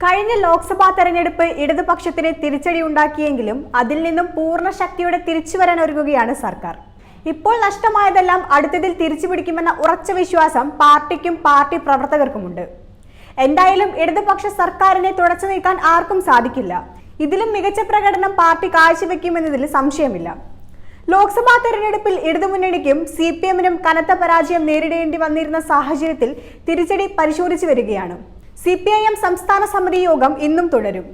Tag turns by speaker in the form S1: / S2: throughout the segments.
S1: കഴിഞ്ഞ ലോക്സഭാ തെരഞ്ഞെടുപ്പ് ഇടതുപക്ഷത്തിന് തിരിച്ചടി ഉണ്ടാക്കിയെങ്കിലും അതിൽ നിന്നും പൂർണ്ണ ശക്തിയോടെ തിരിച്ചുവരാൻ ഒരുങ്ങുകയാണ് സർക്കാർ. ഇപ്പോൾ നഷ്ടമായതെല്ലാം അടുത്തതിൽ തിരിച്ചുപിടിക്കുമെന്ന ഉറച്ച വിശ്വാസം പാർട്ടിക്കും പാർട്ടി പ്രവർത്തകർക്കുമുണ്ട്. എന്തായാലും ഇടതുപക്ഷ സർക്കാരിനെ തുടച്ചു നീക്കാൻ ആർക്കും സാധിക്കില്ല. ഇതിലും മികച്ച പ്രകടനം പാർട്ടി കാഴ്ചവെക്കുമെന്നതിൽ സംശയമില്ല. ലോക്സഭാ തെരഞ്ഞെടുപ്പിൽ ഇടതുമുന്നണിക്കും CPM-നും കനത്ത പരാജയം നേരിടേണ്ടി വന്നിരുന്ന സാഹചര്യത്തിൽ തിരിച്ചടി പരിശോധിച്ചു വരികയാണ്. CPIM സംസ്ഥാന സമിതി യോഗം ഇന്നും തുടരും.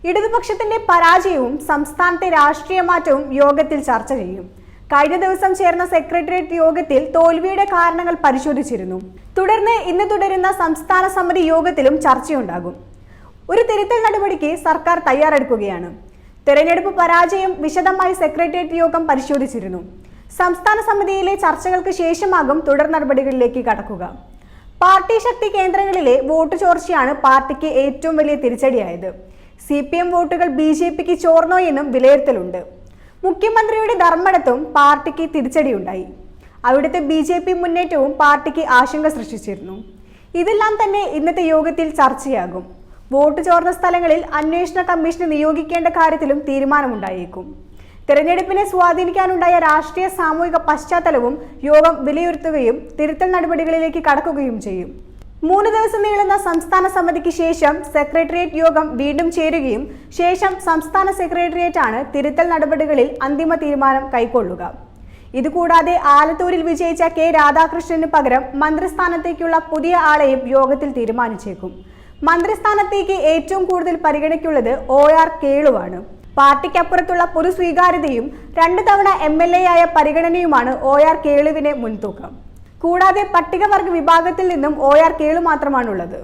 S1: ഇടതുപക്ഷത്തിന്റെ പരാജയവും സംസ്ഥാനത്തെ രാഷ്ട്രീയ മാറ്റവും യോഗത്തിൽ ചർച്ച ചെയ്യും. കഴിഞ്ഞ ദിവസം ചേർന്ന സെക്രട്ടേറിയറ്റ് യോഗത്തിൽ തോൽവിയുടെ കാരണങ്ങൾ പരിശോധിച്ചിരുന്നു. തുടർന്ന് ഇന്ന് തുടരുന്ന സംസ്ഥാന സമിതി യോഗത്തിലും ചർച്ചയുണ്ടാകും. ഒരു തിരുത്തൽ നടപടിക്ക് സർക്കാർ തയ്യാറെടുക്കുകയാണ്. തെരഞ്ഞെടുപ്പ് പരാജയം വിശദമായി സെക്രട്ടേറിയറ്റ് യോഗം പരിശോധിച്ചിരുന്നു. സംസ്ഥാന സമിതിയിലെ ചർച്ചകൾക്ക് ശേഷമാകും തുടർ നടപടികളിലേക്ക് കടക്കുക. പാർട്ടി ശക്തി കേന്ദ്രങ്ങളിലെ വോട്ട് ചോർച്ചയാണ് പാർട്ടിക്ക് ഏറ്റവും വലിയ തിരിച്ചടിയായത്. CPM വോട്ടുകൾ BJPക്ക് ചോർന്നോ എന്നും വിലയിരുത്തലുണ്ട്. മുഖ്യമന്ത്രിയുടെ ധർമ്മടത്തും പാർട്ടിക്ക് തിരിച്ചടിയുണ്ടായി. അവിടുത്തെ BJP മുന്നേറ്റവും പാർട്ടിക്ക് ആശങ്ക സൃഷ്ടിച്ചിരുന്നു. ഇതെല്ലാം തന്നെ ഇന്നത്തെ യോഗത്തിൽ ചർച്ചയാകും. വോട്ട് ചോർന്ന സ്ഥലങ്ങളിൽ അന്വേഷണ കമ്മീഷനെ നിയോഗിക്കേണ്ട കാര്യത്തിലും തീരുമാനമുണ്ടായേക്കും. തെരഞ്ഞെടുപ്പിനെ സ്വാധീനിക്കാനുണ്ടായ രാഷ്ട്രീയ സാമൂഹിക പശ്ചാത്തലവും യോഗം വിലയിരുത്തുകയും തിരുത്തൽ നടപടികളിലേക്ക് കടക്കുകയും ചെയ്യും. 3 ദിവസം നീളുന്ന സംസ്ഥാന സമിതിക്ക് ശേഷം സെക്രട്ടേറിയറ്റ് യോഗം വീണ്ടും ചേരുകയും ശേഷം സംസ്ഥാന സെക്രട്ടേറിയറ്റാണ് തിരുത്തൽ നടപടികളിൽ അന്തിമ തീരുമാനം കൈക്കൊള്ളുക. ഇതുകൂടാതെ ആലത്തൂരിൽ വിജയിച്ച K. രാധാകൃഷ്ണന് പകരം മന്ത്രിസ്ഥാനത്തേക്കുള്ള പുതിയ ആളെയും യോഗത്തിൽ തീരുമാനിച്ചേക്കും. മന്ത്രിസ്ഥാനത്തേക്ക് ഏറ്റവും കൂടുതൽ പരിഗണയ്ക്കുള്ളത് OR കേളുവാണ്. പാർട്ടിക്കപ്പുറത്തുള്ള പൊതു സ്വീകാര്യതയും 2 തവണ MLA ആയ പരിഗണനയുമാണ് OR കേളുവിനെ മുൻതൂക്കം. കൂടാതെ പട്ടികവർഗ വിഭാഗത്തിൽ നിന്നും OR കേളു മാത്രമാണുള്ളത്.